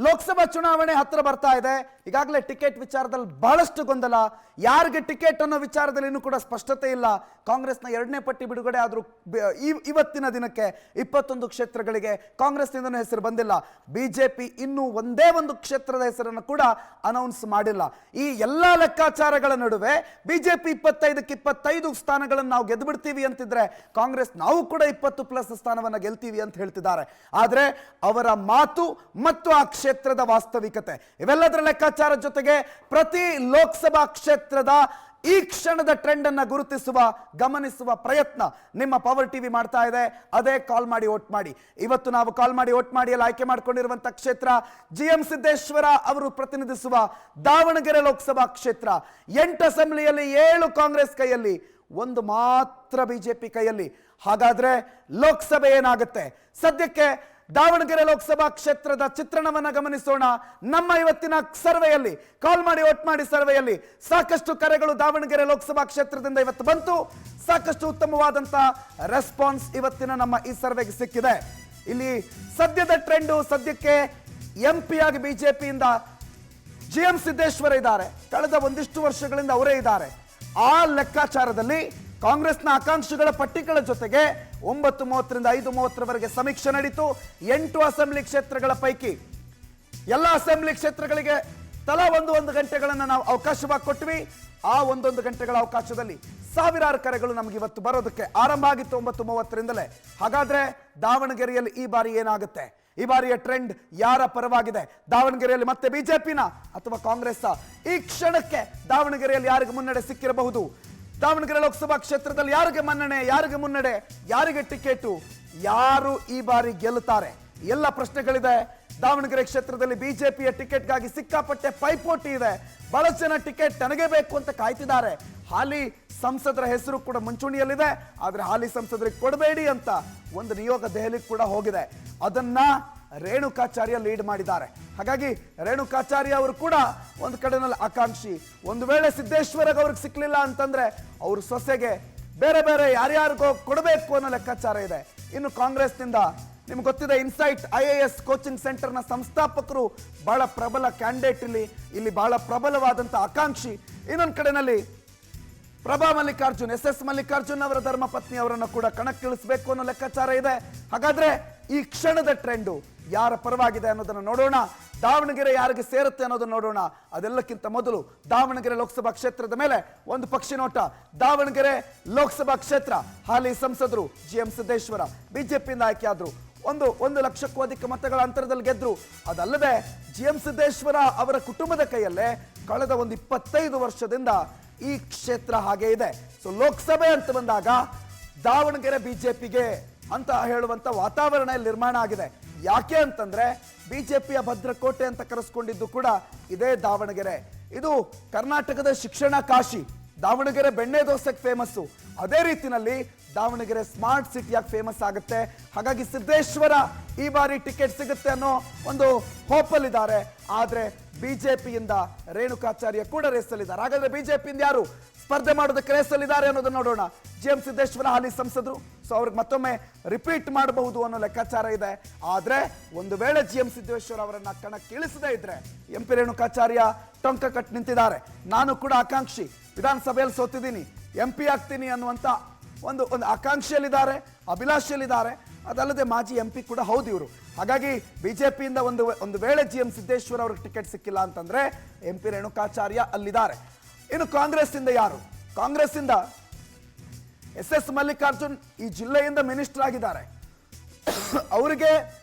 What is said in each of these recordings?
ಲೋಕಸಭಾ ಚುನಾವಣೆ ಹತ್ರ ಬರ್ತಾ ಇದೆ. ಈಗಾಗಲೇ ಟಿಕೆಟ್ ವಿಚಾರದಲ್ಲಿ ಬಹಳಷ್ಟು ಗೊಂದಲ. ಯಾರಿಗೆ ಟಿಕೆಟ್ ಅನ್ನೋ ವಿಚಾರದಲ್ಲಿ ಇನ್ನೂ ಕೂಡ ಸ್ಪಷ್ಟತೆ ಇಲ್ಲ. ಕಾಂಗ್ರೆಸ್ನ 2ನೇ ಪಟ್ಟಿ ಬಿಡುಗಡೆ ಆದರೂ ಇವತ್ತಿನ ದಿನಕ್ಕೆ 21 ಕ್ಷೇತ್ರಗಳಿಗೆ ಕಾಂಗ್ರೆಸ್ನಿಂದನೂ ಹೆಸರು ಬಂದಿಲ್ಲ. ಬಿಜೆಪಿ ಇನ್ನೂ ಒಂದೇ ಒಂದು ಕ್ಷೇತ್ರದ ಹೆಸರನ್ನು ಕೂಡ ಅನೌನ್ಸ್ ಮಾಡಿಲ್ಲ. ಈ ಎಲ್ಲ ಲೆಕ್ಕಾಚಾರಗಳ ನಡುವೆ ಬಿಜೆಪಿ 25ಕ್ಕೆ 25 ಸ್ಥಾನಗಳನ್ನು ನಾವು ಗೆದ್ದು ಬಿಡ್ತೀವಿ ಅಂತಿದ್ರೆ, ಕಾಂಗ್ರೆಸ್ ನಾವು ಕೂಡ 20+ ಸ್ಥಾನವನ್ನು ಗೆಲ್ತೀವಿ ಅಂತ ಹೇಳ್ತಿದ್ದಾರೆ. ಆದರೆ ಅವರ ಮಾತು ಮತ್ತು ಆ ಕ್ಷೇತ್ರದ ವಾಸ್ತವಿಕತೆ ಇವೆಲ್ಲದರ ಲೆಕ್ಕಾಚಾರ ಜೊತೆಗೆ ಪ್ರತಿ ಲೋಕಸಭಾ ಕ್ಷೇತ್ರದ ಈ ಕ್ಷಣದ ಟ್ರೆಂಡ್ ಅನ್ನು ಗುರುತಿಸುವ ಗಮನಿಸುವ ಪ್ರಯತ್ನ ನಿಮ್ಮ ಪವರ್ ಟಿವಿ ಮಾಡ್ತಾ ಇದೆ. ಅದೇ ಕಾಲ್ ಮಾಡಿ ವೋಟ್ ಮಾಡಿ. ಇವತ್ತು ನಾವು ಕಾಲ್ ಮಾಡಿ ವೋಟ್ ಮಾಡಿ ಅಲ್ಲಿ ಆಯ್ಕೆ ಮಾಡಿಕೊಂಡಿರುವಂತಹ ಕ್ಷೇತ್ರ GM ಸಿದ್ದೇಶ್ವರ ಅವರು ಪ್ರತಿನಿಧಿಸುವ ದಾವಣಗೆರೆ ಲೋಕಸಭಾ ಕ್ಷೇತ್ರ. 8 ಅಸೆಂಬ್ಲಿಯಲ್ಲಿ 7 ಕಾಂಗ್ರೆಸ್ ಕೈಯಲ್ಲಿ, 1 ಮಾತ್ರ ಬಿಜೆಪಿ ಕೈಯಲ್ಲಿ. ಹಾಗಾದ್ರೆ ಲೋಕಸಭೆ ಏನಾಗುತ್ತೆ? ಸದ್ಯಕ್ಕೆ ದಾವಣಗೆರೆ ಲೋಕಸಭಾ ಕ್ಷೇತ್ರದ ಚಿತ್ರಣವನ್ನು ಗಮನಿಸೋಣ. ನಮ್ಮ ಇವತ್ತಿನ ಸರ್ವೆಯಲ್ಲಿ, ಕಾಲ್ ಮಾಡಿ ವೋಟ್ ಮಾಡಿ ಸರ್ವೆಯಲ್ಲಿ ಸಾಕಷ್ಟು ಕರೆಗಳು ದಾವಣಗೆರೆ ಲೋಕಸಭಾ ಕ್ಷೇತ್ರದಿಂದ ಇವತ್ತು ಬಂತು. ಸಾಕಷ್ಟು ಉತ್ತಮವಾದಂತಹ ರೆಸ್ಪಾನ್ಸ್ ಇವತ್ತಿನ ನಮ್ಮ ಈ ಸರ್ವೆಗೆ ಸಿಕ್ಕಿದೆ. ಇಲ್ಲಿ ಸದ್ಯದ ಟ್ರೆಂಡು, ಸದ್ಯಕ್ಕೆ MP ಆಗಿ ಬಿಜೆಪಿಯಿಂದ GM ಸಿದ್ದೇಶ್ವರ ಇದ್ದಾರೆ. ಕಳೆದ ಒಂದಿಷ್ಟು ವರ್ಷಗಳಿಂದ ಅವರೇ ಇದ್ದಾರೆ. ಆ ಲೆಕ್ಕಾಚಾರದಲ್ಲಿ ಕಾಂಗ್ರೆಸ್ನ ಆಕಾಂಕ್ಷಿಗಳ ಪಟ್ಟಿಗಳ ಜೊತೆಗೆ 9:30ರಿಂದ 5:30ರವರೆಗೆ ಸಮೀಕ್ಷೆ ನಡೀತು. 8 ಅಸೆಂಬ್ಲಿ ಕ್ಷೇತ್ರಗಳ ಪೈಕಿ ಎಲ್ಲ ಅಸೆಂಬ್ಲಿ ಕ್ಷೇತ್ರಗಳಿಗೆ ತಲಾ 1 ಗಂಟೆಗಳನ್ನು ನಾವು ಅವಕಾಶವಾಗಿ ಕೊಟ್ವಿ. ಆ 1 ಗಂಟೆಗಳ ಅವಕಾಶದಲ್ಲಿ ಸಾವಿರಾರು ಕರೆಗಳು ನಮಗೆ ಇವತ್ತು ಬರೋದಕ್ಕೆ ಆರಂಭ ಆಗಿತ್ತು 9:30ರಿಂದಲೇ. ಹಾಗಾದ್ರೆ ದಾವಣಗೆರೆಯಲ್ಲಿ ಈ ಬಾರಿ ಏನಾಗುತ್ತೆ? ಈ ಬಾರಿಯ ಟ್ರೆಂಡ್ ಯಾರ ಪರವಾಗಿದೆ? ದಾವಣಗೆರೆಯಲ್ಲಿ ಮತ್ತೆ ಬಿಜೆಪಿನ ಅಥವಾ ಕಾಂಗ್ರೆಸ್? ಈ ಕ್ಷಣಕ್ಕೆ ದಾವಣಗೆರೆಯಲ್ಲಿ ಯಾರಿಗೆ ಮುನ್ನಡೆ ಸಿಕ್ಕಿರಬಹುದು? ದಾವಣಗೆರೆ ಲೋಕಸಭಾ ಕ್ಷೇತ್ರದಲ್ಲಿ ಯಾರಿಗೆ ಮನ್ನಣೆ, ಯಾರಿಗೆ ಮುನ್ನಡೆ, ಯಾರಿಗೆ ಟಿಕೆಟು, ಯಾರು ಈ ಬಾರಿ ಗೆಲ್ಲುತ್ತಾರೆ? ಎಲ್ಲ ಪ್ರಶ್ನೆಗಳಿದೆ. ದಾವಣಗೆರೆ ಕ್ಷೇತ್ರದಲ್ಲಿ ಬಿಜೆಪಿಯ ಟಿಕೆಟ್ಗಾಗಿ ಸಿಕ್ಕಾಪಟ್ಟೆ ಪೈಪೋಟಿ ಇದೆ. ಬಹಳಷ್ಟು ಜನ ಟಿಕೆಟ್ ನನಗೆ ಬೇಕು ಅಂತ ಕಾಯ್ತಿದ್ದಾರೆ. ಹಾಲಿ ಸಂಸದರ ಹೆಸರು ಕೂಡ ಮುಂಚೂಣಿಯಲ್ಲಿದೆ. ಆದರೆ ಹಾಲಿ ಸಂಸದರಿಗೆ ಕೊಡಬೇಡಿ ಅಂತ ಒಂದು ನಿಯೋಗ ದೆಹಲಿಗೆ ಕೂಡ ಹೋಗಿದೆ. ಅದನ್ನ ರೇಣುಕಾಚಾರ್ಯ ಲೀಡ್ ಮಾಡಿದ್ದಾರೆ. ಹಾಗಾಗಿ ರೇಣುಕಾಚಾರ್ಯ ಅವರು ಕೂಡ ಒಂದು ಕಡೆನಲ್ಲಿ ಆಕಾಂಕ್ಷಿ. ಒಂದು ವೇಳೆ ಸಿದ್ದೇಶ್ವರಗೆ ಅವ್ರಿಗೆ ಸಿಕ್ಲಿಲ್ಲ ಅಂತಂದ್ರೆ ಅವರು ಸೊಸೆಗೆ ಬೇರೆ ಬೇರೆ ಯಾರ್ಯಾರಿಗೋ ಕೊಡಬೇಕು ಅನ್ನೋ ಲೆಕ್ಕಾಚಾರ ಇದೆ. ಇನ್ನು ಕಾಂಗ್ರೆಸ್ನಿಂದ ನಿಮ್ಗೆ ಗೊತ್ತಿದೆ, ಇನ್ಸೈಟ್ IAS ಕೋಚಿಂಗ್ ಸೆಂಟರ್ನ ಸಂಸ್ಥಾಪಕರು ಬಹಳ ಪ್ರಬಲ ಕ್ಯಾಂಡಿಡೇಟ್, ಇಲ್ಲಿ ಬಹಳ ಪ್ರಬಲವಾದಂಥ ಆಕಾಂಕ್ಷಿ. ಇನ್ನೊಂದು ಕಡೆನಲ್ಲಿ ಪ್ರಭಾ ಮಲ್ಲಿಕಾರ್ಜುನ್, SS ಮಲ್ಲಿಕಾರ್ಜುನ್ ಅವರ ಧರ್ಮಪತ್ನಿ ಅವರನ್ನು ಕೂಡ ಕಣಕ್ಕಿಳಿಸಬೇಕು ಅನ್ನೋ ಲೆಕ್ಕಾಚಾರ ಇದೆ. ಹಾಗಾದ್ರೆ ಈ ಕ್ಷಣದ ಟ್ರೆಂಡು ಯಾರ ಪರವಾಗಿದೆ ಅನ್ನೋದನ್ನು ನೋಡೋಣ. ದಾವಣಗೆರೆ ಯಾರಿಗೆ ಸೇರುತ್ತೆ ಅನ್ನೋದನ್ನು ನೋಡೋಣ. ಅದೆಲ್ಲಕ್ಕಿಂತ ಮೊದಲು ದಾವಣಗೆರೆ ಲೋಕಸಭಾ ಕ್ಷೇತ್ರದ ಮೇಲೆ ಒಂದು ಪಕ್ಷಿ ನೋಟ. ದಾವಣಗೆರೆ ಲೋಕಸಭಾ ಕ್ಷೇತ್ರ ಹಾಲಿ ಸಂಸದರು GM ಸಿದ್ದೇಶ್ವರ ಬಿಜೆಪಿಯಿಂದ ಆಯ್ಕೆಯಾದ್ರು. 1 ಲಕ್ಷಕ್ಕೂ ಅಧಿಕ ಮತಗಳ ಅಂತರದಲ್ಲಿ ಗೆದ್ರು. ಅದಲ್ಲದೆ GM ಸಿದ್ದೇಶ್ವರ ಅವರ ಕುಟುಂಬದ ಕೈಯಲ್ಲೇ ಕಳೆದ 25 ವರ್ಷದಿಂದ ಈ ಕ್ಷೇತ್ರ ಹಾಗೆ ಇದೆ. ಸೊ ಲೋಕಸಭೆ ಅಂತ ಬಂದಾಗ ದಾವಣಗೆರೆ ಬಿಜೆಪಿಗೆ ಅಂತ ಹೇಳುವಂತ ವಾತಾವರಣ ನಿರ್ಮಾಣ ಆಗಿದೆ. ಯಾಕೆ ಅಂತಂದ್ರೆ ಬಿಜೆಪಿಯ ಭದ್ರಕೋಟೆ ಅಂತ ಕರೆಸ್ಕೊಂಡಿದ್ದು ಕೂಡ ಇದೇ ದಾವಣಗೆರೆ. ಇದು ಕರ್ನಾಟಕದ ಶಿಕ್ಷಣ ಕಾಶಿ. ದಾವಣಗೆರೆ ಬೆಣ್ಣೆ ದೋಸೆಗೆ ಫೇಮಸ್ಸು. ಅದೇ ರೀತಿಯಲ್ಲಿ ದಾವಣಗೆರೆ ಸ್ಮಾರ್ಟ್ ಸಿಟಿಯಾಗಿ ಫೇಮಸ್ ಆಗುತ್ತೆ. ಹಾಗಾಗಿ ಸಿದ್ದೇಶ್ವರ ಈ ಬಾರಿ ಟಿಕೆಟ್ ಸಿಗುತ್ತೆ ಅನ್ನೋ ಒಂದು ಹೋಪಲ್ಲಿದ್ದಾರೆ. ಆದ್ರೆ ಬಿಜೆಪಿಯಿಂದ ರೇಣುಕಾಚಾರ್ಯ ಕೂಡ ರೇಸಲ್ಲಿದ್ದಾರೆ. ಹಾಗಾದ್ರೆ ಬಿಜೆಪಿಯಿಂದ ಯಾರು ಸ್ಪರ್ಧೆ ಮಾಡೋದಕ್ಕೆ ರೇಸಲ್ಲಿದ್ದಾರೆ ಅನ್ನೋದನ್ನ ನೋಡೋಣ. GM ಸಿದ್ದೇಶ್ವರ ಹಾಲಿ ಸಂಸದರು, ಸೊ ಅವ್ರಿಗೆ ಮತ್ತೊಮ್ಮೆ ರಿಪೀಟ್ ಮಾಡಬಹುದು ಅನ್ನೋ ಲೆಕ್ಕಾಚಾರ ಇದೆ. ಆದ್ರೆ ಒಂದು ವೇಳೆ GM ಸಿದ್ದೇಶ್ವರ ಅವರನ್ನ ಕಣಕ್ಕೆ ಇಳಿಸದೇ ಇದ್ರೆ MP ರೇಣುಕಾಚಾರ್ಯ ಟೊಂಕ ಕಟ್ ನಿಂತಿದ್ದಾರೆ. ನಾನು ಕೂಡ ಆಕಾಂಕ್ಷಿ, ವಿಧಾನಸಭೆಯಲ್ಲಿ ಸೋತಿದ್ದೀನಿ, MP ಆಗ್ತೀನಿ ಅನ್ನುವಂತ ಒಂದು ಆಕಾಂಕ್ಷೆಯಲ್ಲಿದ್ದಾರೆ, ಅಭಿಲಾಷೆಯಲ್ಲಿದ್ದಾರೆ. ಅದಲ್ಲದೆ ಮಾಜಿ MP ಕೂಡ ಹೌದು ಇವರು. ಹಾಗಾಗಿ ಬಿಜೆಪಿಯಿಂದ ಒಂದು ವೇಳೆ GM ಸಿದ್ದೇಶ್ವರ ಅವ್ರಿಗೆ ಟಿಕೆಟ್ ಸಿಕ್ಕಿಲ್ಲ ಅಂತಂದ್ರೆ MP ರೇಣುಕಾಚಾರ್ಯ ಅಲ್ಲಿದ್ದಾರೆ. ಇನ್ನು ಕಾಂಗ್ರೆಸ್ ಇಂದ ಯಾರು? ಕಾಂಗ್ರೆಸ್ ಇಂದ SS ಮಲ್ಲಿಕಾರ್ಜುನ್ ಈ ಜಿಲ್ಲೆಯಿಂದ ಮಿನಿಸ್ಟರ್ ಆಗಿದ್ದಾರೆ. ಅವರಿಗೆ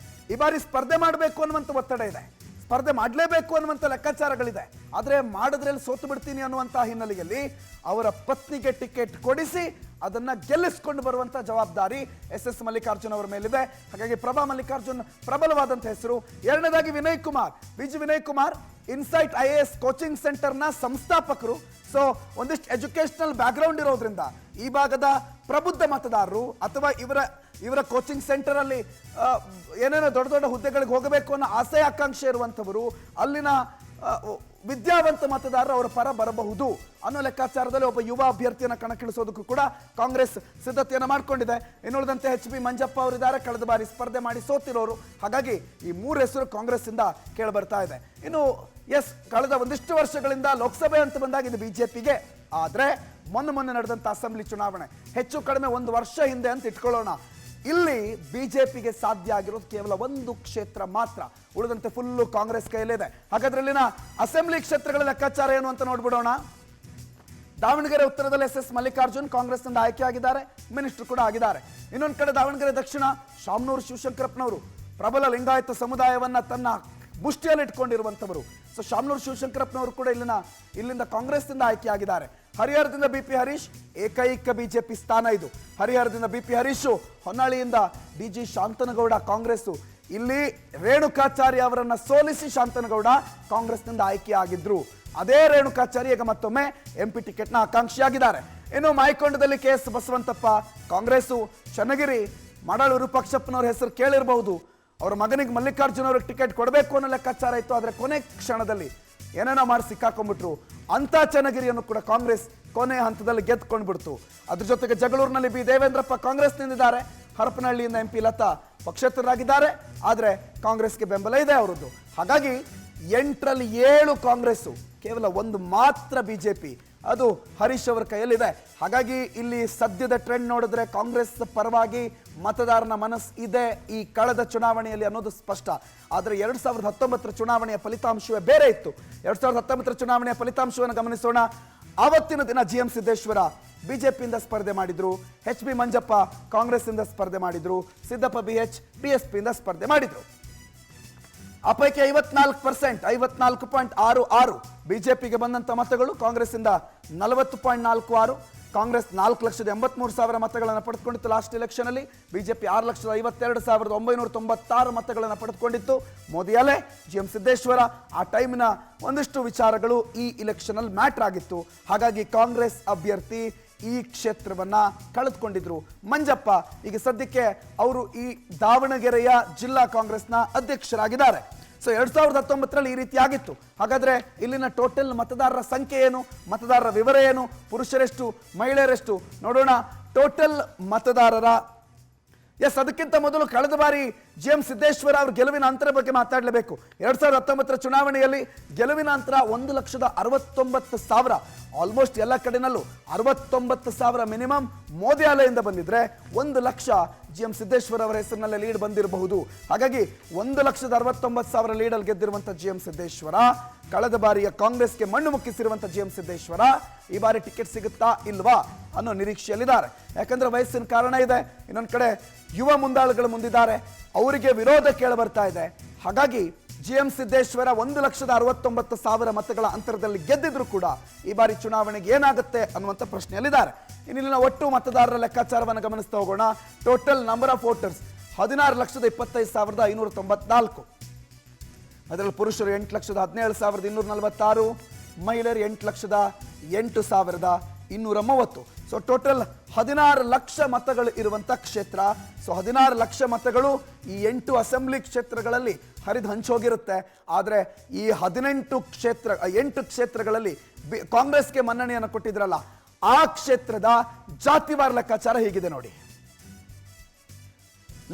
ಈ ಬಾರಿ ಸ್ಪರ್ಧೆ ಮಾಡಬೇಕು ಅನ್ನುವಂಥ ಒತ್ತಡ ಇದೆ, ಸ್ಪರ್ಧೆ ಮಾಡಲೇಬೇಕು ಅನ್ನುವಂಥ ಲೆಕ್ಕಾಚಾರಗಳಿದೆ. ಆದರೆ ಮಾಡಿದ್ರಲ್ಲಿ ಸೋತು ಬಿಡ್ತೀನಿ ಅನ್ನುವಂಥ ಹಿನ್ನೆಲೆಯಲ್ಲಿ ಅವರ ಪತ್ನಿಗೆ ಟಿಕೆಟ್ ಕೊಡಿಸಿ ಅದನ್ನ ಗೆಲ್ಲಿಸಿಕೊಂಡು ಬರುವಂತ ಜವಾಬ್ದಾರಿ SS ಮಲ್ಲಿಕಾರ್ಜುನ್ ಅವರ ಮೇಲಿದೆ. ಹಾಗಾಗಿ ಪ್ರಭಾ ಮಲ್ಲಿಕಾರ್ಜುನ್ ಪ್ರಬಲವಾದಂಥ ಹೆಸರು. ಎರಡನೇದಾಗಿ Vinay Kumar, Vinay Kumar Insight IAS coaching ಸೆಂಟರ್ನ ಸಂಸ್ಥಾಪಕರು. ಸೊ ಒಂದಿಷ್ಟು ಎಜುಕೇಶನಲ್ ಬ್ಯಾಕ್ಗ್ರೌಂಡ್ ಇರೋದ್ರಿಂದ ಈ ಭಾಗದ ಪ್ರಬುದ್ಧ ಮತದಾರರು ಅಥವಾ ಇವರ ಕೋಚಿಂಗ್ ಸೆಂಟರ್ ಅಲ್ಲಿ ಏನೇನೋ ದೊಡ್ಡ ದೊಡ್ಡ ಹುದ್ದೆಗಳಿಗೆ ಹೋಗಬೇಕು ಅನ್ನೋ ಆಸೆ ಆಕಾಂಕ್ಷೆ ಇರುವಂಥವರು, ಅಲ್ಲಿನ ವಿದ್ಯಾವಂತ ಮತದಾರರು ಅವರ ಪರ ಬರಬಹುದು ಅನ್ನೋ ಲೆಕ್ಕಾಚಾರದಲ್ಲಿ ಒಬ್ಬ ಯುವ ಅಭ್ಯರ್ಥಿಯನ್ನು ಕಣಕ್ಕಿಳಿಸೋದಕ್ಕೂ ಕೂಡ ಕಾಂಗ್ರೆಸ್ ಸಿದ್ಧತೆಯನ್ನು ಮಾಡಿಕೊಂಡಿದೆ. ಇನ್ನುಳಿದಂತೆ ಎಚ್ ಬಿ ಮಂಜಪ್ಪ ಅವರಿದ್ದಾರೆ, ಕಳೆದ ಬಾರಿ ಸ್ಪರ್ಧೆ ಮಾಡಿ ಸೋತಿರೋರು. ಹಾಗಾಗಿ ಈ 3 ಹೆಸರು ಕಾಂಗ್ರೆಸ್ ಇಂದ ಕೇಳಿ ಬರ್ತಾ ಇದೆ. ಇನ್ನು ಕಳೆದ ಒಂದಿಷ್ಟು ವರ್ಷಗಳಿಂದ ಲೋಕಸಭೆ ಅಂತ ಬಂದಾಗ ಇದು ಬಿಜೆಪಿಗೆ, ಆದ್ರೆ ಮೊನ್ನೆ ನಡೆದಂತ ಅಸೆಂಬ್ಲಿ ಚುನಾವಣೆ ಹೆಚ್ಚು ಕಡಿಮೆ 1 ವರ್ಷ ಹಿಂದೆ ಅಂತ ಇಟ್ಕೊಳ್ಳೋಣ. ಇಲ್ಲಿ ಬಿಜೆಪಿಗೆ ಸಾಧ್ಯ ಆಗಿರೋದು ಕೇವಲ 1 ಕ್ಷೇತ್ರ ಮಾತ್ರ, ಉಳಿದಂತೆ ಫುಲ್ಲು ಕಾಂಗ್ರೆಸ್ ಕೈಯಲ್ಲಿದೆ. ಹಾಗಾದ್ರೆ ಇಲ್ಲಿನ ಅಸೆಂಬ್ಲಿ ಕ್ಷೇತ್ರಗಳ ಲೆಕ್ಕಾಚಾರ ಏನು ಅಂತ ನೋಡ್ಬಿಡೋಣ. ದಾವಣಗೆರೆ ಉತ್ತರದಲ್ಲಿ ಎಸ್ ಮಲ್ಲಿಕಾರ್ಜುನ್ ಕಾಂಗ್ರೆಸ್ನಿಂದ ಆಯ್ಕೆಯಾಗಿದ್ದಾರೆ, ಮಿನಿಸ್ಟರ್ ಕೂಡ ಆಗಿದ್ದಾರೆ. ಇನ್ನೊಂದು ಕಡೆ ದಾವಣಗೆರೆ ದಕ್ಷಿಣ ಶಾಮನೂರು ಶಿವಶಂಕರಪ್ಪನವರು ಪ್ರಬಲ ಲಿಂಗಾಯತ ಸಮುದಾಯವನ್ನ ತನ್ನ ಮುಷ್ಟಿಯಲ್ಲಿ ಇಟ್ಕೊಂಡಿರುವಂತವರು. ಸೊ ಶಾಮನೂರು ಶಿವಶಂಕರಪ್ಪನವರು ಕೂಡ ಇಲ್ಲಿಂದ ಕಾಂಗ್ರೆಸ್ನಿಂದ ಆಯ್ಕೆಯಾಗಿದ್ದಾರೆ. ಹರಿಹರದಿಂದ ಬಿ.ಪಿ. ಹರೀಶ್ ಏಕೈಕ ಬಿಜೆಪಿ ಸ್ಥಾನ ಇದು. ಹರಿಹರದಿಂದ ಬಿ.ಪಿ. ಹರೀಶು, ಹೊನ್ನಾಳಿಯಿಂದ ಡಿ.ಜಿ. ಶಾಂತನಗೌಡ ಕಾಂಗ್ರೆಸ್. ಇಲ್ಲಿ ರೇಣುಕಾಚಾರ್ಯ ಅವರನ್ನ ಸೋಲಿಸಿ ಶಾಂತನಗೌಡ ಕಾಂಗ್ರೆಸ್ನಿಂದ ಆಯ್ಕೆಯಾಗಿದ್ರು. ಅದೇ ರೇಣುಕಾಚಾರ್ಯ ಈಗ ಮತ್ತೊಮ್ಮೆ ಎಂಪಿ ಟಿಕೆಟ್ನ ಆಕಾಂಕ್ಷಿಯಾಗಿದ್ದಾರೆ. ಇನ್ನು ಮಾಯಕೊಂಡದಲ್ಲಿ ಕೆ ಎಸ್ ಬಸವಂತಪ್ಪ ಕಾಂಗ್ರೆಸ್, ಚನ್ನಗಿರಿ ಮಾಡಾಳೂರು ಪಕ್ಷಪ್ಪನವ್ರ ಹೆಸರು ಕೇಳಿರಬಹುದು. ಅವ್ರ ಮಗನಿಗೆ ಮಲ್ಲಿಕಾರ್ಜುನ ಅವ್ರಿಗೆ ಟಿಕೆಟ್ ಕೊಡಬೇಕು ಅನ್ನೋ ಲೆಕ್ಕಾಚಾರ ಇತ್ತು, ಆದರೆ ಕೊನೆ ಕ್ಷಣದಲ್ಲಿ ಏನೇನೋ ಮಾಡಿ ಸಿಕ್ಕಾಕೊಂಡ್ಬಿಟ್ರು. ಅಂತ ಚನ್ನಗಿರಿಯನ್ನು ಕೂಡ ಕಾಂಗ್ರೆಸ್ ಕೊನೆ ಹಂತದಲ್ಲಿ ಗೆದ್ಕೊಂಡ್ಬಿಡ್ತು. ಅದ್ರ ಜೊತೆಗೆ ಜಗಳೂರಿನಲ್ಲಿ ಬಿ ದೇವೇಂದ್ರಪ್ಪ ಕಾಂಗ್ರೆಸ್ನಿಂದಿದ್ದಾರೆ. ಹರಪನಹಳ್ಳಿಯಿಂದ ಎಂಪಿ ಲತಾ ಪಕ್ಷೇತರರಾಗಿದ್ದಾರೆ, ಆದರೆ ಕಾಂಗ್ರೆಸ್ಗೆ ಬೆಂಬಲ ಇದೆ ಅವರದ್ದು. ಹಾಗಾಗಿ 8ರಲ್ಲಿ 7 ಕಾಂಗ್ರೆಸ್ಸು, ಕೇವಲ 1 ಮಾತ್ರ ಬಿಜೆಪಿ, ಅದು ಹರೀಶ್ ಅವರ ಕೈಯಲ್ಲಿದೆ. ಹಾಗಾಗಿ ಇಲ್ಲಿ ಸದ್ಯದ ಟ್ರೆಂಡ್ ನೋಡಿದ್ರೆ ಕಾಂಗ್ರೆಸ್ ಪರವಾಗಿ ಮತದಾರನ ಮನಸ್ಸು ಇದೆ ಈ ಕಳೆದ ಚುನಾವಣೆಯಲ್ಲಿ ಅನ್ನೋದು ಸ್ಪಷ್ಟ. ಆದರೆ 2019 ಚುನಾವಣೆಯ ಫಲಿತಾಂಶವೇ ಬೇರೆ ಇತ್ತು. 2019 ಚುನಾವಣೆಯ ಫಲಿತಾಂಶವನ್ನು ಗಮನಿಸೋಣ. ಆವತ್ತಿನ ದಿನ GM ಸಿದ್ದೇಶ್ವರ ಬಿಜೆಪಿಯಿಂದ ಸ್ಪರ್ಧೆ ಮಾಡಿದ್ರು, ಎಚ್ ಬಿ ಮಂಜಪ್ಪ ಕಾಂಗ್ರೆಸ್ ಇಂದ ಸ್ಪರ್ಧೆ ಮಾಡಿದ್ರು, ಸಿದ್ದಪ್ಪ BH BSP ಇಂದ ಸ್ಪರ್ಧೆ ಮಾಡಿದ್ರು. ಆ ಪೈಕಿ 54% 54.66 ಬಿಜೆಪಿಗೆ ಬಂದಂತ ಮತಗಳು, ಕಾಂಗ್ರೆಸ್ ಇಂದ 40.46. ಕಾಂಗ್ರೆಸ್ 4,83,000 ಮತಗಳನ್ನು ಪಡೆದುಕೊಂಡಿತ್ತು ಲಾಸ್ಟ್ ಎಲೆಕ್ಷನ್ ಅಲ್ಲಿ. ಬಿಜೆಪಿ 6,52,996 ಮತಗಳನ್ನು ಪಡೆದುಕೊಂಡಿತ್ತು. ಮೋದಿ ಅಲೆ, GM ಸಿದ್ದೇಶ್ವರ, ಆ ಟೈಮಿನ ಒಂದಿಷ್ಟು ವಿಚಾರಗಳು ಈ ಇಲೆಕ್ಷನ್ ಅಲ್ಲಿ ಮ್ಯಾಟರ್ ಆಗಿತ್ತು. ಹಾಗಾಗಿ ಕಾಂಗ್ರೆಸ್ ಅಭ್ಯರ್ಥಿ ಈ ಕ್ಷೇತ್ರವನ್ನ ಕಳೆದುಕೊಂಡಿದ್ರು. ಮಂಜಪ್ಪ ಈಗ ಸದ್ಯಕ್ಕೆ ಅವರು ಈ ದಾವಣಗೆರೆಯ ಜಿಲ್ಲಾ ಕಾಂಗ್ರೆಸ್ನ ಅಧ್ಯಕ್ಷರಾಗಿದ್ದಾರೆ. ಸೊ 2019ರಲ್ಲಿ ಈ ರೀತಿ ಆಗಿತ್ತು. ಹಾಗಾದ್ರೆ ಇಲ್ಲಿನ ಟೋಟಲ್ ಮತದಾರರ ಸಂಖ್ಯೆ ಏನು, ಮತದಾರರ ವಿವರ ಏನು, ಪುರುಷರೆಷ್ಟು ಮಹಿಳೆಯರೆಷ್ಟು ನೋಡೋಣ. ಟೋಟಲ್ ಮತದಾರರ ಅದಕ್ಕಿಂತ ಮೊದಲು ಕಳೆದ ಬಾರಿ GM ಸಿದ್ದೇಶ್ವರ ಅವ್ರ ಗೆಲುವಿನ ಅಂತರ ಬಗ್ಗೆ ಮಾತಾಡಲೇಬೇಕು. 2019 ಚುನಾವಣೆಯಲ್ಲಿ ಗೆಲುವಿನ ಅಂತರ 1,69,000, ಆಲ್ಮೋಸ್ಟ್ ಎಲ್ಲ ಕಡೆನಲ್ಲೂ 69,000 ಮಿನಿಮಮ್ ಮೋದಿ ಅಲೆಯಿಂದ ಬಂದಿದ್ರೆ 1 ಲಕ್ಷ GM ಸಿದ್ದೇಶ್ವರ ಅವರ ಹೆಸರಿನಲ್ಲೇ ಲೀಡ್ ಬಂದಿರಬಹುದು. ಹಾಗಾಗಿ 1,69,000 ಲೀಡಲ್ಲಿ ಗೆದ್ದಿರುವಂತಹ GM ಸಿದ್ದೇಶ್ವರ, ಕಳೆದ ಬಾರಿಯ ಕಾಂಗ್ರೆಸ್ಗೆ ಮಣ್ಣು ಮುಕ್ಕಿಸಿರುವಂತ GM ಸಿದ್ದೇಶ್ವರ ಈ ಬಾರಿ ಟಿಕೆಟ್ ಸಿಗುತ್ತಾ ಇಲ್ವಾ ಅನ್ನೋ ನಿರೀಕ್ಷೆಯಲ್ಲಿದ್ದಾರೆ. ಯಾಕಂದ್ರೆ ವಯಸ್ಸಿನ ಕಾರಣ ಇದೆ, ಇನ್ನೊಂದು ಕಡೆ ಯುವ ಮುಂದಾಳುಗಳು ಮುಂದಿದ್ದಾರೆ, ಅವರಿಗೆ ವಿರೋಧ ಕೇಳಿ ಬರ್ತಾ ಇದೆ. ಹಾಗಾಗಿ GM ಸಿದ್ದೇಶ್ವರ 1,69,000 ಮತಗಳ ಅಂತರದಲ್ಲಿ ಗೆದ್ದಿದ್ರು ಕೂಡ ಈ ಬಾರಿ ಚುನಾವಣೆಗೆ ಏನಾಗುತ್ತೆ ಅನ್ನುವಂಥ ಪ್ರಶ್ನೆಯಲ್ಲಿದ್ದಾರೆ. ಇನ್ನಿಲ್ಲಿನ ಒಟ್ಟು ಮತದಾರರ ಲೆಕ್ಕಾಚಾರವನ್ನು ಗಮನಿಸ್ತಾ ಹೋಗೋಣ. Total number of voters 16,25,594. ಅದರಲ್ಲಿ ಪುರುಷರು 8,17,246, ಮಹಿಳೆಯರು 8,08,230. ಸೊ ಟೋಟಲ್ 16 ಲಕ್ಷ ಮತಗಳು ಇರುವಂತ ಕ್ಷೇತ್ರ. ಸೊ 16 ಲಕ್ಷ ಮತಗಳು ಈ 8 ಅಸೆಂಬ್ಲಿ ಕ್ಷೇತ್ರಗಳಲ್ಲಿ ಹರಿದು ಹಂಚೋಗಿರುತ್ತೆ. ಆದರೆ ಈ 8 ಕ್ಷೇತ್ರಗಳಲ್ಲಿ ಕಾಂಗ್ರೆಸ್ಗೆ ಮನ್ನಣೆಯನ್ನು ಕೊಟ್ಟಿದ್ರಲ್ಲ, ಆ ಕ್ಷೇತ್ರದ ಜಾತಿವಾರ ಲೆಕ್ಕಾಚಾರ ಹೀಗಿದೆ ನೋಡಿ.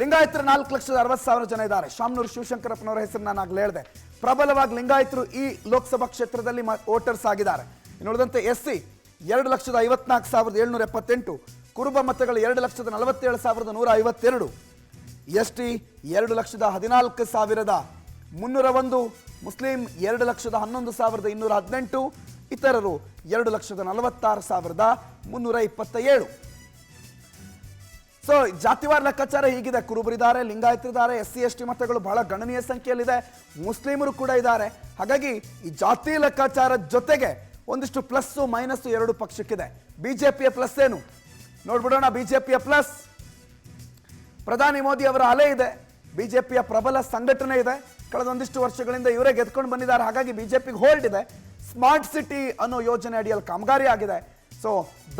ಲಿಂಗಾಯತರು 4,60,000 ಜನ ಇದ್ದಾರೆ. ಶಾಮನೂರು ಶಿವಶಂಕರಪ್ಪನವರ ಹೆಸರು ನಾನು ಆಗಲೇ ಹೇಳಿದೆ. ಪ್ರಬಲವಾಗಿ ಲಿಂಗಾಯತರು ಈ ಲೋಕಸಭಾ ಕ್ಷೇತ್ರದಲ್ಲಿ ವೋಟರ್ಸ್ ಆಗಿದ್ದಾರೆ. ಇನ್ನುಳಿದಂತೆ SC 2,54,778, ಕುರುಬ ಮತಗಳು 2,47,152, ST 2,14,301, ಮುಸ್ಲಿಂ 2,11,218, ಇತರರು 2,46,327. ಸೊ ಜಾತಿವಾರ ಲೆಕ್ಕಾಚಾರ ಹೀಗಿದೆ. ಕುರುಬರಿದ್ದಾರೆ, ಲಿಂಗಾಯತರಿದ್ದಾರೆ, SC ST ಮತಗಳು ಬಹಳ ಗಣನೀಯ ಸಂಖ್ಯೆಯಲ್ಲಿದೆ, ಮುಸ್ಲಿಮರು ಕೂಡ ಇದ್ದಾರೆ. ಹಾಗಾಗಿ ಈ ಜಾತಿ ಲೆಕ್ಕಾಚಾರ ಜೊತೆಗೆ ಒಂದಿಷ್ಟು ಪ್ಲಸ್ ಮೈನಸ್ 2 ಪಕ್ಷಕ್ಕಿದೆ. ಬಿಜೆಪಿಯ ಪ್ಲಸ್ ಏನು ನೋಡ್ಬಿಡೋಣ. ಬಿಜೆಪಿಯ ಪ್ಲಸ್ ಪ್ರಧಾನಿ ಮೋದಿ ಅವರ ಅಲೆ ಇದೆ, ಬಿಜೆಪಿಯ ಪ್ರಬಲ ಸಂಘಟನೆ ಇದೆ, ಕಳೆದ ಒಂದಿಷ್ಟು ವರ್ಷಗಳಿಂದ ಇವರೇ ಗೆದ್ಕೊಂಡು ಬಂದಿದ್ದಾರೆ. ಹಾಗಾಗಿ ಬಿಜೆಪಿಗೆ ಹೋಲ್ಡ್ ಇದೆ. ಸ್ಮಾರ್ಟ್ ಸಿಟಿ ಅನ್ನೋ ಯೋಜನೆ ಅಡಿಯಲ್ಲಿ ಕಾಮಗಾರಿ ಆಗಿದೆ. ಸೊ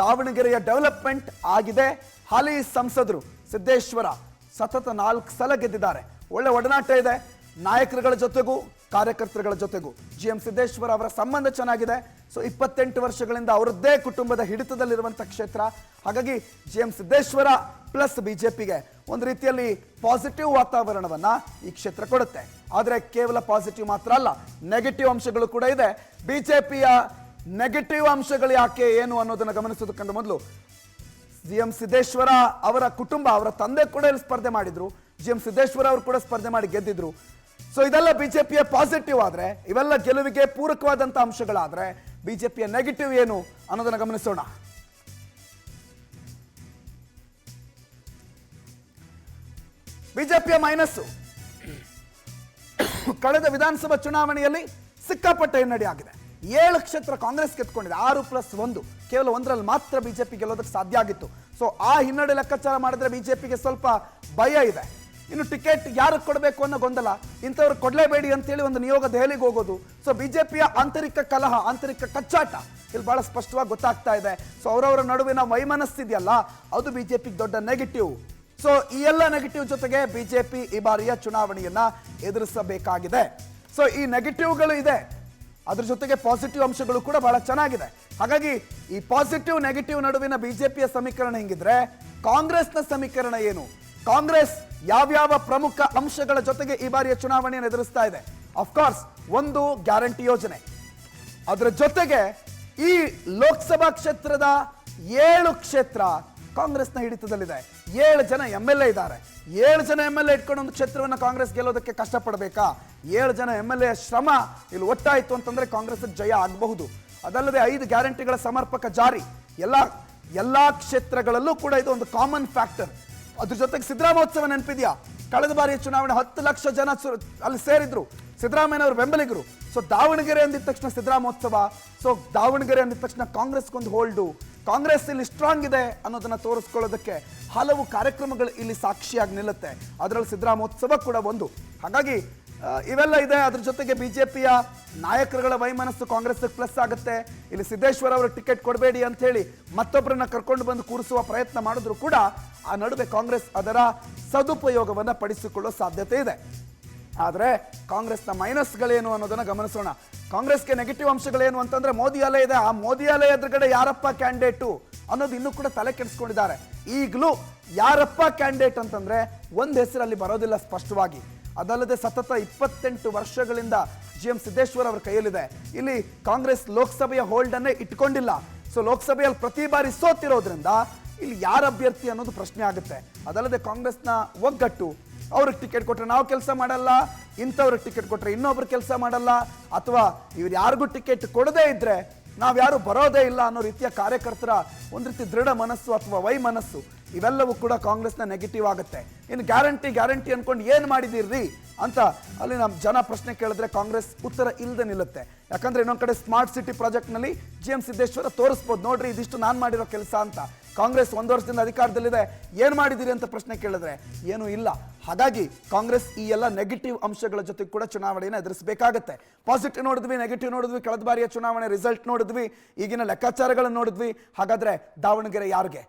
ದಾವಣಗೆರೆಯ ಡೆವಲಪ್ಮೆಂಟ್ ಆಗಿದೆ. ಹಾಲಿ ಸಂಸದರು ಸಿದ್ದೇಶ್ವರ ಸತತ 4 ಸಲ ಗೆದ್ದಿದ್ದಾರೆ. ಒಳ್ಳೆ ಒಡನಾಟ ಇದೆ ನಾಯಕರುಗಳ ಜೊತೆಗೂ ಕಾರ್ಯಕರ್ತರುಗಳ ಜೊತೆಗೂ. GM ಸಿದ್ದೇಶ್ವರ ಅವರ ಸಂಬಂಧ ಚೆನ್ನಾಗಿದೆ. ಸೊ 28 ವರ್ಷಗಳಿಂದ ಅವರದ್ದೇ ಕುಟುಂಬದ ಹಿಡಿತದಲ್ಲಿರುವಂಥ ಕ್ಷೇತ್ರ. ಹಾಗಾಗಿ GM ಸಿದ್ದೇಶ್ವರ ಪ್ಲಸ್ ಬಿಜೆಪಿಗೆ ಒಂದು ರೀತಿಯಲ್ಲಿ ಪಾಸಿಟಿವ್ ವಾತಾವರಣವನ್ನ ಈ ಕ್ಷೇತ್ರ ಕೊಡುತ್ತೆ. ಆದರೆ ಕೇವಲ ಪಾಸಿಟಿವ್ ಮಾತ್ರ ಅಲ್ಲ, ನೆಗೆಟಿವ್ ಅಂಶಗಳು ಕೂಡ ಇದೆ. ಬಿಜೆಪಿಯ ನೆಗೆಟಿವ್ ಅಂಶಗಳು ಯಾಕೆ ಏನು ಅನ್ನೋದನ್ನ ಗಮನಿಸೋದಕ್ಕಂತ ಮೊದಲು GM ಸಿದ್ದೇಶ್ವರ ಅವರ ಕುಟುಂಬ, ಅವರ ತಂದೆ ಕೂಡ ಇಲ್ಲಿ ಸ್ಪರ್ಧೆ ಮಾಡಿದ್ರು. GM ಸಿದ್ದೇಶ್ವರ ಅವರು ಕೂಡ ಸ್ಪರ್ಧೆ ಮಾಡಿ ಗೆದ್ದಿದ್ರು. ಸೊ ಇದೆಲ್ಲ ಬಿಜೆಪಿಯ ಪಾಸಿಟಿವ್ ಆದ್ರೆ, ಇವೆಲ್ಲ ಗೆಲುವಿಗೆ ಪೂರಕವಾದಂತ ಅಂಶಗಳಾದ್ರೆ ಬಿಜೆಪಿಯ ನೆಗೆಟಿವ್ ಏನು ಅನ್ನೋದನ್ನ ಗಮನಿಸೋಣ. ಬಿಜೆಪಿಯ ಮೈನಸ್ಸು, ಕಳೆದ ವಿಧಾನಸಭಾ ಚುನಾವಣೆಯಲ್ಲಿ ಸಿಕ್ಕಾಪಟ್ಟೆ ಹಿನ್ನಡೆ ಆಗಿದೆ. 7 ಕ್ಷೇತ್ರ ಕಾಂಗ್ರೆಸ್ ಗೆದ್ಕೊಂಡಿದೆ, 6+1, ಕೇವಲ 1ರಲ್ಲಿ ಮಾತ್ರ ಬಿಜೆಪಿ ಗೆಲ್ಲೋದಕ್ಕೆ ಸಾಧ್ಯ ಆಗಿತ್ತು. ಸೊ ಆ ಹಿನ್ನಡೆ ಲೆಕ್ಕಾಚಾರ ಮಾಡಿದ್ರೆ ಬಿಜೆಪಿಗೆ ಸ್ವಲ್ಪ ಭಯ ಇದೆ. ಇನ್ನು ಟಿಕೆಟ್ ಯಾರು ಕೊಡಬೇಕು ಅನ್ನೋ ಗೊಂದಲ, ಇಂಥವ್ರು ಕೊಡಲೇಬೇಡಿ ಅಂತೇಳಿ ಒಂದು ನಿಯೋಗ ದೆಹಲಿಗೆ ಹೋಗೋದು. ಸೊ ಬಿಜೆಪಿಯ ಆಂತರಿಕ ಕಲಹ, ಆಂತರಿಕ ಕಚ್ಚಾಟ ಇಲ್ಲಿ ಬಹಳ ಸ್ಪಷ್ಟವಾಗಿ ಗೊತ್ತಾಗ್ತಾ ಇದೆ. ಸೊ ಅವರವರ ನಡುವಿನ ವೈಮನಸ್ಸಿದೆಯಲ್ಲ, ಅದು ಬಿಜೆಪಿಗೆ ದೊಡ್ಡ ನೆಗೆಟಿವ್. ಸೊ ಈ ಎಲ್ಲ ನೆಗೆಟಿವ್ ಜೊತೆಗೆ ಬಿಜೆಪಿ ಈ ಬಾರಿಯ ಚುನಾವಣೆಯನ್ನ ಎದುರಿಸಬೇಕಾಗಿದೆ. ಸೊ ಈ ನೆಗೆಟಿವ್ಗಳು ಇದೆ, ಅದ್ರ ಜೊತೆಗೆ ಪಾಸಿಟಿವ್ ಅಂಶಗಳು ಕೂಡ ಬಹಳ ಚೆನ್ನಾಗಿದೆ. ಹಾಗಾಗಿ ಈ ಪಾಸಿಟಿವ್ ನೆಗೆಟಿವ್ ನಡುವಿನ ಬಿಜೆಪಿಯ ಸಮೀಕರಣ ಹಿಂಗಿದ್ರೆ, ಕಾಂಗ್ರೆಸ್ನ ಸಮೀಕರಣ ಏನು? ಕಾಂಗ್ರೆಸ್ ಯಾವ್ಯಾವ ಪ್ರಮುಖ ಅಂಶಗಳ ಜೊತೆಗೆ ಈ ಬಾರಿಯ ಚುನಾವಣೆಯನ್ನು ಎದುರಿಸ್ತಾ ಇದೆ? ಅಫ್ಕೋರ್ಸ್ ಒಂದು ಗ್ಯಾರಂಟಿ ಯೋಜನೆ, ಅದರ ಜೊತೆಗೆ ಈ ಲೋಕಸಭಾ ಕ್ಷೇತ್ರದ 7 ಕ್ಷೇತ್ರ ಕಾಂಗ್ರೆಸ್ನ ಹಿಡಿತದಲ್ಲಿದೆ. 7 ಜನ MLA ಇದ್ದಾರೆ. 7 ಜನ MLA ಇಟ್ಕೊಂಡು ಒಂದು ಕ್ಷೇತ್ರವನ್ನು ಕಾಂಗ್ರೆಸ್ ಗೆಲ್ಲೋದಕ್ಕೆ ಕಷ್ಟಪಡಬೇಕಾ? 7 ಜನ MLA ಶ್ರಮ ಇಲ್ಲಿ ಒಟ್ಟಾಯಿತು ಅಂತಂದ್ರೆ ಕಾಂಗ್ರೆಸ್ ಜಯ ಆಗಬಹುದು. ಅದಲ್ಲದೆ 5 ಗ್ಯಾರಂಟಿಗಳ ಸಮರ್ಪಕ ಜಾರಿ ಎಲ್ಲಾ ಕ್ಷೇತ್ರಗಳಲ್ಲೂ ಕೂಡ ಇದು ಒಂದು ಕಾಮನ್ ಫ್ಯಾಕ್ಟರ್. ಅದ್ರ ಜೊತೆಗೆ ಸಿದ್ದರಾಮೋತ್ಸವ ನೆನಪಿದೆಯಾ? ಕಳೆದ ಬಾರಿಯ ಚುನಾವಣೆ 10 ಲಕ್ಷ ಜನ ಅಲ್ಲಿ ಸೇರಿದ್ರು, ಸಿದ್ದರಾಮಯ್ಯನವರು ಬೆಂಬಲಿಗರು. ಸೊ ದಾವಣಗೆರೆ ಅಂದಿದ ತಕ್ಷಣ ಸಿದ್ದರಾಮೋತ್ಸವ, ಸೊ ದಾವಣಗೆರೆ ಅಂದಿದ ತಕ್ಷಣ ಕಾಂಗ್ರೆಸ್ಗೊಂದು ಹೋಲ್ಡು, ಕಾಂಗ್ರೆಸ್ ಇಲ್ಲಿ ಸ್ಟ್ರಾಂಗ್ ಇದೆ ಅನ್ನೋದನ್ನ ತೋರಿಸ್ಕೊಳ್ಳೋದಕ್ಕೆ ಹಲವು ಕಾರ್ಯಕ್ರಮಗಳು ಇಲ್ಲಿ ಸಾಕ್ಷಿಯಾಗಿ ನಿಲ್ಲುತ್ತೆ. ಅದರಲ್ಲಿ ಸಿದ್ದರಾಮೋತ್ಸವ ಕೂಡ ಒಂದು. ಹಾಗಾಗಿ ಇವೆಲ್ಲ ಇದೆ. ಅದ್ರ ಜೊತೆಗೆ ಬಿಜೆಪಿಯ ನಾಯಕರುಗಳ ವೈಮನಸ್ಸು ಕಾಂಗ್ರೆಸ್ ಪ್ಲಸ್ ಆಗುತ್ತೆ. ಇಲ್ಲಿ ಸಿದ್ದೇಶ್ವರ ಅವರು ಟಿಕೆಟ್ ಕೊಡಬೇಡಿ ಅಂತ ಹೇಳಿ ಮತ್ತೊಬ್ಬರನ್ನ ಕರ್ಕೊಂಡು ಬಂದು ಕೂರಿಸುವ ಪ್ರಯತ್ನ ಮಾಡಿದ್ರು ಕೂಡ ಆ ನಡುವೆ ಕಾಂಗ್ರೆಸ್ ಅದರ ಸದುಪಯೋಗವನ್ನ ಪಡಿಸಿಕೊಳ್ಳೋ ಸಾಧ್ಯತೆ ಇದೆ. ಆದರೆ ಕಾಂಗ್ರೆಸ್ನ ಮೈನಸ್ಗಳೇನು ಅನ್ನೋದನ್ನ ಗಮನಿಸೋಣ. ಕಾಂಗ್ರೆಸ್ಗೆ ನೆಗೆಟಿವ್ ಅಂಶಗಳೇನು ಅಂತಂದ್ರೆ ಮೋದಿ ಅಲೆ ಇದೆ. ಆ ಮೋದಿ ಅಲೆ ಎದುರುಗಡೆ ಯಾರಪ್ಪ ಕ್ಯಾಂಡಿಡೇಟು ಅನ್ನೋದು ಇನ್ನೂ ಕೂಡ ತಲೆ ಕೆಡಿಸ್ಕೊಂಡಿದ್ದಾರೆ. ಈಗಲೂ ಯಾರಪ್ಪ ಕ್ಯಾಂಡಿಡೇಟ್ ಅಂತಂದ್ರೆ ಒಂದು ಹೆಸರಲ್ಲಿ ಬರೋದಿಲ್ಲ ಸ್ಪಷ್ಟವಾಗಿ. ಅದಲ್ಲದೆ ಸತತ 28 ವರ್ಷಗಳಿಂದ GM ಸಿದ್ದೇಶ್ವರ ಅವರ ಕೈಯಲ್ಲಿದೆ. ಇಲ್ಲಿ ಕಾಂಗ್ರೆಸ್ ಲೋಕಸಭೆಯ ಹೋಲ್ಡ್ ಅನ್ನೇ ಇಟ್ಕೊಂಡಿಲ್ಲ. ಸೊ ಲೋಕಸಭೆಯಲ್ಲಿ ಪ್ರತಿ ಬಾರಿ ಸೋತಿರೋದ್ರಿಂದ ಇಲ್ಲಿ ಯಾರ ಅಭ್ಯರ್ಥಿ ಅನ್ನೋದು ಪ್ರಶ್ನೆ ಆಗುತ್ತೆ. ಅದಲ್ಲದೆ ಕಾಂಗ್ರೆಸ್ನ ಒಗ್ಗಟ್ಟು, ಅವ್ರಿಗೆ ಟಿಕೆಟ್ ಕೊಟ್ರೆ ನಾವು ಕೆಲಸ ಮಾಡಲ್ಲ, ಇಂಥವ್ರಿಗೆ ಟಿಕೆಟ್ ಕೊಟ್ರೆ ಇನ್ನೊಬ್ರು ಕೆಲಸ ಮಾಡಲ್ಲ, ಅಥವಾ ಇವ್ರು ಯಾರಿಗೂ ಟಿಕೆಟ್ ಕೊಡದೇ ಇದ್ರೆ ನಾವ್ಯಾರು ಬರೋದೇ ಇಲ್ಲ ಅನ್ನೋ ರೀತಿಯ ಕಾರ್ಯಕರ್ತರ ಒಂದು ರೀತಿ ದೃಢ ಮನಸ್ಸು ಅಥವಾ ವೈಮನಸ್ಸು, ಇವೆಲ್ಲವೂ ಕೂಡ ಕಾಂಗ್ರೆಸ್ನ ನೆಗೆಟಿವ್ ಆಗುತ್ತೆ. ಇನ್ನು ಗ್ಯಾರಂಟಿ ಅನ್ಕೊಂಡು ಏನು ಮಾಡಿದಿರ್ರಿ ಅಂತ ಅಲ್ಲಿ ನಮ್ಮ ಜನ ಪ್ರಶ್ನೆ ಕೇಳಿದ್ರೆ ಕಾಂಗ್ರೆಸ್ ಉತ್ತರ ಇಲ್ಲದೆ ನಿಲ್ಲುತ್ತೆ. ಯಾಕಂದ್ರೆ ಇನ್ನೊಂದು ಕಡೆ ಸ್ಮಾರ್ಟ್ ಸಿಟಿ ಪ್ರಾಜೆಕ್ಟ್ನಲ್ಲಿ GM ಸಿದ್ದೇಶ್ವರ ತೋರಿಸ್ಬೋದು, ನೋಡ್ರಿ ಇದಿಷ್ಟು ನಾನು ಮಾಡಿರೋ ಕೆಲಸ ಅಂತ. ಕಾಂಗ್ರೆಸ್ 1 ವರ್ಷದಿಂದ ಅಧಿಕಾರದಲ್ಲಿದೆ, ಏನು ಮಾಡಿದಿರಿ ಅಂತ ಪ್ರಶ್ನೆ ಕೇಳಿದ್ರೆ ಏನೂ ಇಲ್ಲ. ಹಾಗಾಗಿ ಕಾಂಗ್ರೆಸ್ ಈ ಎಲ್ಲ ನೆಗೆಟಿವ್ ಅಂಶಗಳ ಜೊತೆ ಕೂಡ ಚುನಾವಣೆಯನ್ನು ಎದುರಿಸಬೇಕಾಗತ್ತೆ. ಪಾಸಿಟಿವ್ ನೋಡಿದ್ವಿ, ನೆಗೆಟಿವ್ ನೋಡಿದ್ವಿ, ಕಳೆದ ಬಾರಿಯ ಚುನಾವಣೆ ರಿಸಲ್ಟ್ ನೋಡಿದ್ವಿ, ಈಗಿನ ಲೆಕ್ಕಾಚಾರಗಳನ್ನು ನೋಡಿದ್ವಿ. ಹಾಗಾದ್ರೆ ದಾವಣಗೆರೆ ಯಾರಿಗೆ?